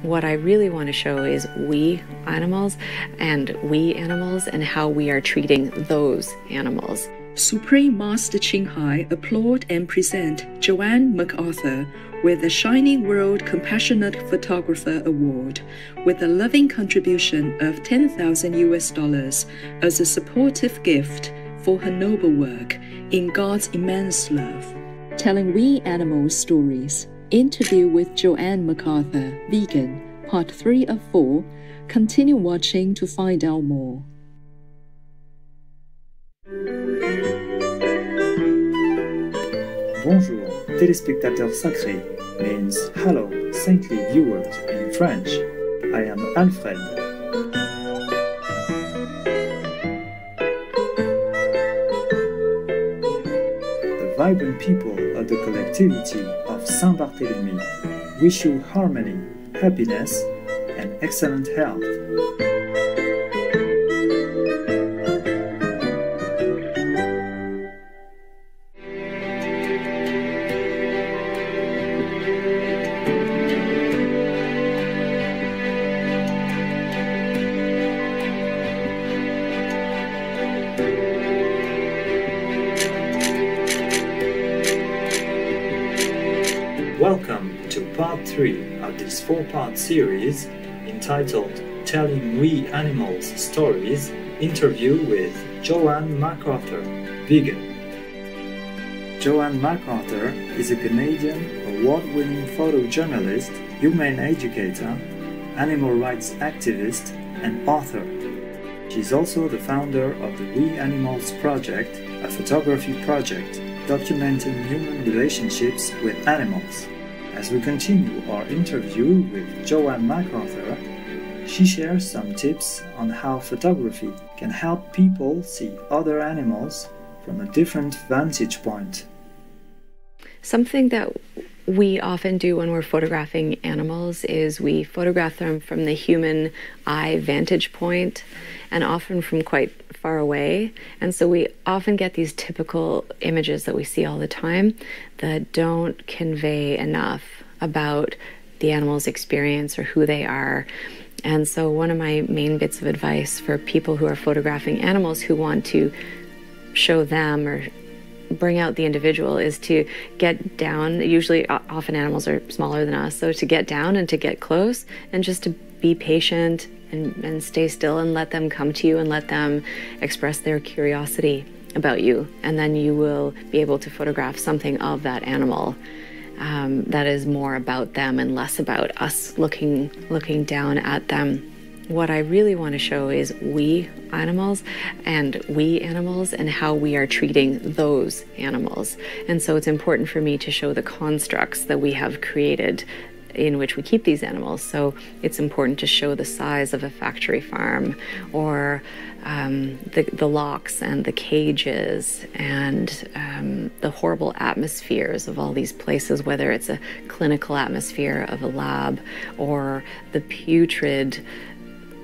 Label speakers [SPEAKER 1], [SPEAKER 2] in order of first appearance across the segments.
[SPEAKER 1] What I really want to show is we animals and how we are treating those animals.
[SPEAKER 2] Supreme Master Ching Hai applaud and present Joanne McAthur with the Shining World Compassionate Photographer Award with a loving contribution of $10,000 as a supportive gift for her noble work in God's immense love. Telling we animals stories. Interview with Joanne McAthur, vegan, part 3 of 4. Continue watching to find out more.
[SPEAKER 3] Bonjour, téléspectateurs sacrés, means hello, saintly viewers in French. I am Alfred. The vibrant people of the collectivity of Saint-Barthélemy wish you harmony, happiness, and excellent health. Welcome to part 3 of this 4-part series entitled Telling We Animals Stories, interview with Joanne McAthur, vegan. Joanne McAthur is a Canadian award-winning photojournalist, human educator, animal rights activist, and author. She is also the founder of the We Animals Project, a photography project documenting human relationships with animals. As we continue our interview with Joanne McAthur, she shares some tips on how photography can help people see other animals from a different vantage point.
[SPEAKER 1] Something that we often do when we're photographing animals is we photograph them from the human eye vantage point, and often from quite far away. And so we often get these typical images that we see all the time that don't convey enough about the animal's experience or who they are. And so one of my main bits of advice for people who are photographing animals who want to show them or bring out the individual is to get down. Usually, often animals are smaller than us, so to get down and to get close and just to be patient and stay still and let them come to you and let them express their curiosity about you. And then you will be able to photograph something of that animal that is more about them and less about us looking down at them. What I really want to show is we animals and how we are treating those animals. And so it's important for me to show the constructs that we have created in which we keep these animals. So it's important to show the size of a factory farm, or the locks and the cages and the horrible atmospheres of all these places, whether it's a clinical atmosphere of a lab or the putrid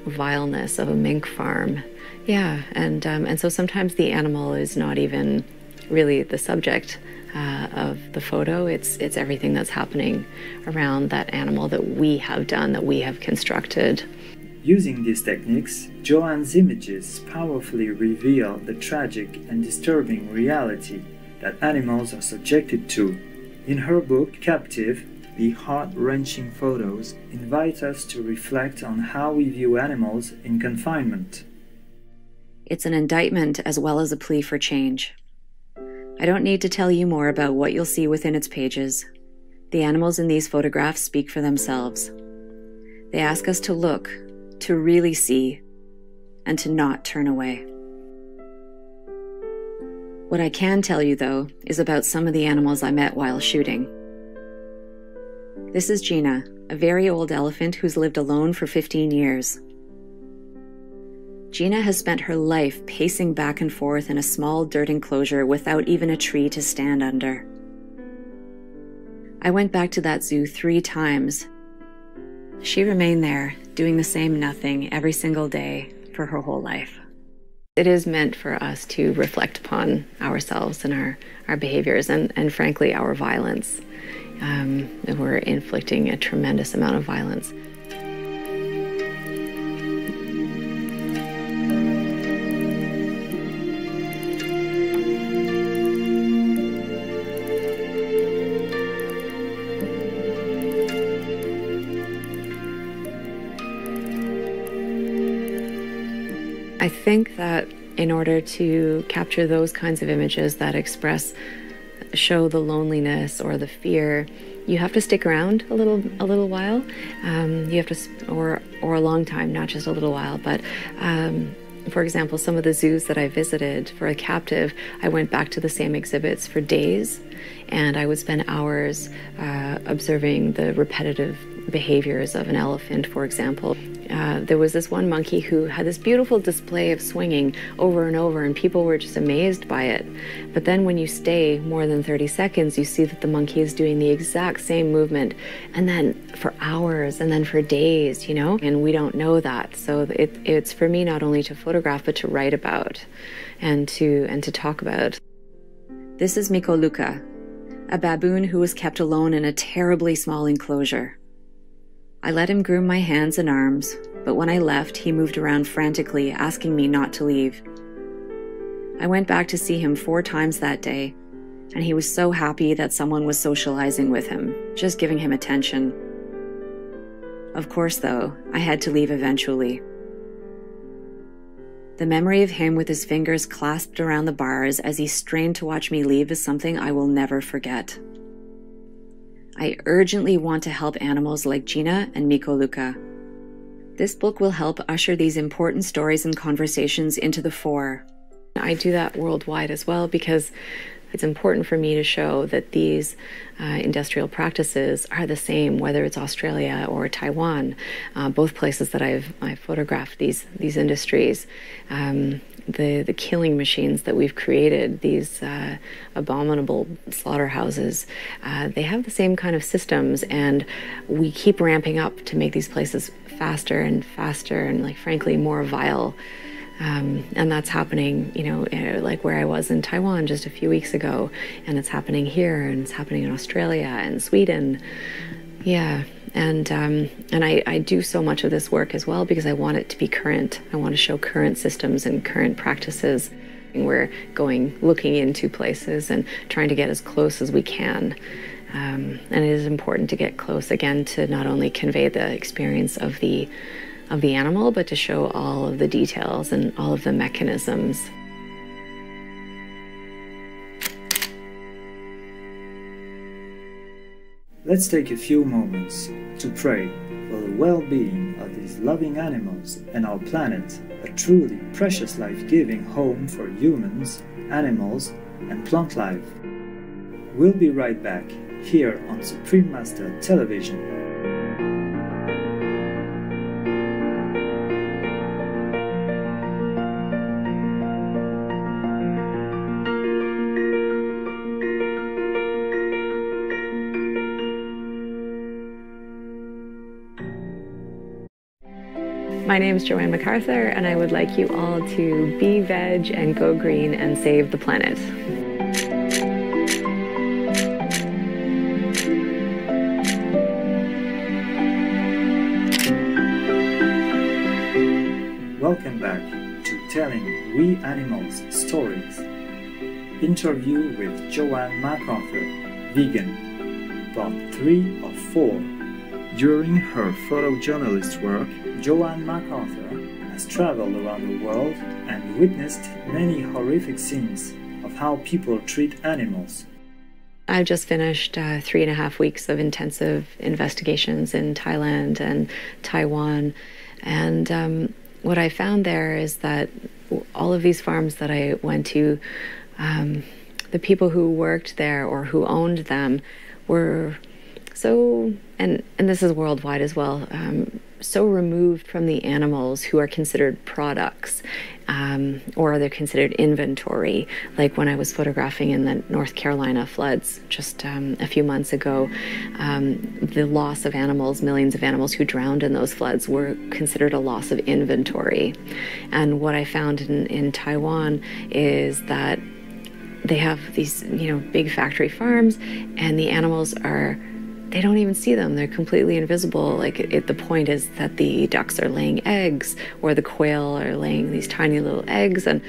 [SPEAKER 1] vileness of a mink farm. Yeah, and so sometimes the animal is not even really the subject of the photo. It's everything that's happening around that animal that we have done, that we have constructed.
[SPEAKER 3] Using these techniques, Joanne's images powerfully reveal the tragic and disturbing reality that animals are subjected to. In her book, Captive, the heart-wrenching photos invite us to reflect on how we view animals in confinement.
[SPEAKER 1] It's an indictment as well as a plea for change. I don't need to tell you more about what you'll see within its pages. The animals in these photographs speak for themselves. They ask us to look, to really see, and to not turn away. What I can tell you, though, is about some of the animals I met while shooting. This is Gina, a very old elephant who's lived alone for 15 years. Gina has spent her life pacing back and forth in a small dirt enclosure without even a tree to stand under. I went back to that zoo 3 times. She remained there, doing the same nothing every single day for her whole life. It is meant for us to reflect upon ourselves and our behaviors and frankly, our violence. We're inflicting a tremendous amount of violence. I think that in order to capture those kinds of images that show the loneliness or the fear, you have to stick around a little while. You have to, or a long time, not just a little while. But for example, some of the zoos that I visited for a captive, I went back to the same exhibits for days, and I would spend hours observing the repetitive behaviors of an elephant, for example. There was this one monkey who had this beautiful display of swinging over and over, and people were just amazed by it. But then when you stay more than 30 seconds, you see that the monkey is doing the exact same movement, and then for hours, and then for days, you know? And we don't know that. So it's for me not only to photograph, but to write about and to talk about. This is Miko Luka, a baboon who was kept alone in a terribly small enclosure. I let him groom my hands and arms, but when I left, he moved around frantically, asking me not to leave. I went back to see him 4 times that day, and he was so happy that someone was socializing with him, just giving him attention. Of course, though, I had to leave eventually. The memory of him with his fingers clasped around the bars as he strained to watch me leave is something I will never forget. I urgently want to help animals like Gina and Miko Luka. This book will help usher these important stories and conversations into the fore. I do that worldwide as well because it's important for me to show that these industrial practices are the same, whether it's Australia or Taiwan, both places that I've photographed these industries. The killing machines that we've created, these abominable slaughterhouses, they have the same kind of systems, and we keep ramping up to make these places faster and faster and, like, frankly, more vile. And that's happening, you know, like where I was in Taiwan just a few weeks ago, and it's happening here, and it's happening in Australia and Sweden. Yeah, and I do so much of this work as well because I want it to be current. I want to show current systems and current practices. We're looking into places and trying to get as close as we can. And it is important to get close, again, to not only convey the experience of the animal, but to show all of the details and all of the mechanisms.
[SPEAKER 3] Let's take a few moments to pray for the well-being of these loving animals and our planet, a truly precious life-giving home for humans, animals, and plant life. We'll be right back here on Supreme Master Television.
[SPEAKER 1] My name is Joanne McAthur, and I would like you all to be veg and go green and save the planet.
[SPEAKER 3] Welcome back to Telling We Animals Stories. Interview with Joanne McAthur, vegan, part 3 of 4. During her photojournalist work, Joanne McAthur has traveled around the world and witnessed many horrific scenes of how people treat animals.
[SPEAKER 1] I've just finished 3.5 weeks of intensive investigations in Thailand and Taiwan, and what I found there is that all of these farms that I went to, the people who worked there or who owned them were so, and this is worldwide as well, so removed from the animals who are considered products, or they're considered inventory. Like when I was photographing in the North Carolina floods just a few months ago, the loss of animals, millions of animals who drowned in those floods, were considered a loss of inventory. And what I found in Taiwan is that they have these, big factory farms, and the animals they don't even see them. They're completely invisible. The point is that the ducks are laying eggs, or the quail are laying these tiny little eggs, and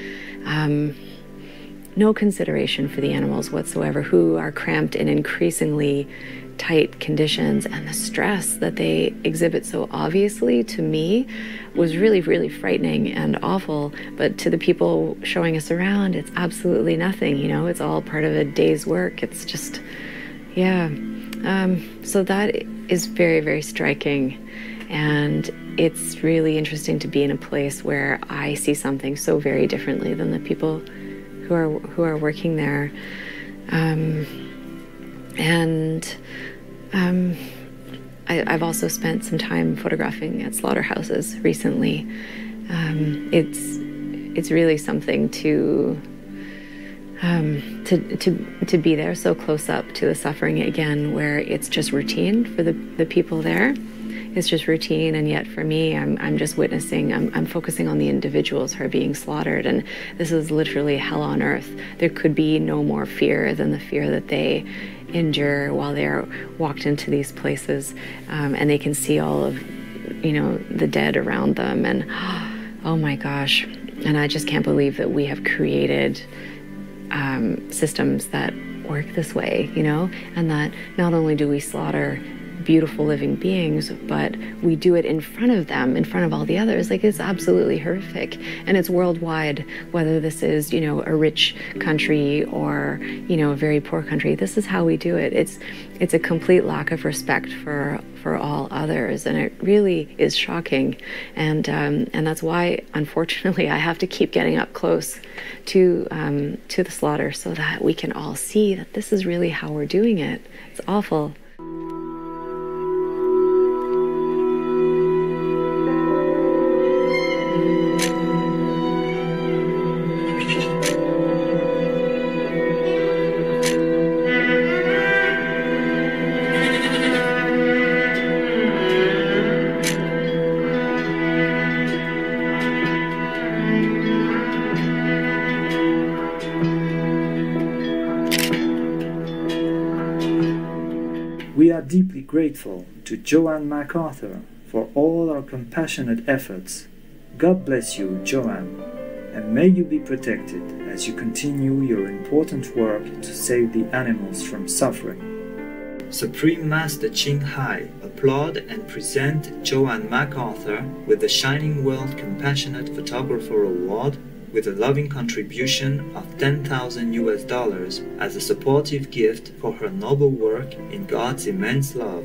[SPEAKER 1] no consideration for the animals whatsoever, who are cramped in increasingly tight conditions, and the stress that they exhibit so obviously to me was really, really frightening and awful. But to the people showing us around, it's absolutely nothing, you know, it's all part of a day's work. It's just, yeah. So that is very, very striking. And it's really interesting to be in a place where I see something so very differently than the people who are working there. I've also spent some time photographing at slaughterhouses recently. It's really something to be there so close up to the suffering again, where it's just routine for the people there. It's just routine, and yet for me, I'm just witnessing, I'm focusing on the individuals who are being slaughtered, and this is literally hell on earth. There could be no more fear than the fear that they endure while they're walked into these places, and they can see all of, you know, the dead around them, and oh my gosh. And I just can't believe that we have created systems that work this way, you know, and that not only do we slaughter beautiful living beings, but we do it in front of them, in front of all the others. Like, it's absolutely horrific, and it's worldwide, whether this is, you know, a rich country or, you know, a very poor country. This is how we do it. It's a complete lack of respect for all others, and it really is shocking. And that's why, unfortunately, I have to keep getting up close to the slaughter, so that we can all see that this is really how we're doing it. It's awful.
[SPEAKER 3] We are deeply grateful to Joanne McAthur for all our compassionate efforts. God bless you, Joanne, and may you be protected as you continue your important work to save the animals from suffering. Supreme Master Ching Hai applaud and present Joanne McAthur with the Shining World Compassionate Photographer Award with a loving contribution of $10,000 as a supportive gift for her noble work in God's immense love.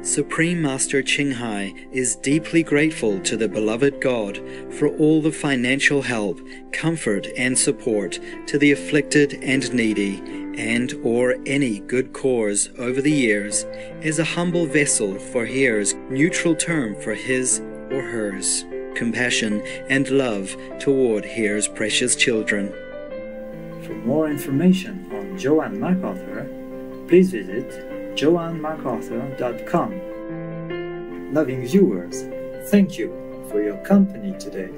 [SPEAKER 4] Supreme Master Ching Hai is deeply grateful to the beloved God for all the financial help, comfort, and support to the afflicted and needy, and or any good cause over the years, as a humble vessel for hers, neutral term for his or hers, compassion and love toward his precious children.
[SPEAKER 3] For more information on Joanne McAthur, please visit joannemacAthur.com. Loving viewers, thank you for your company today.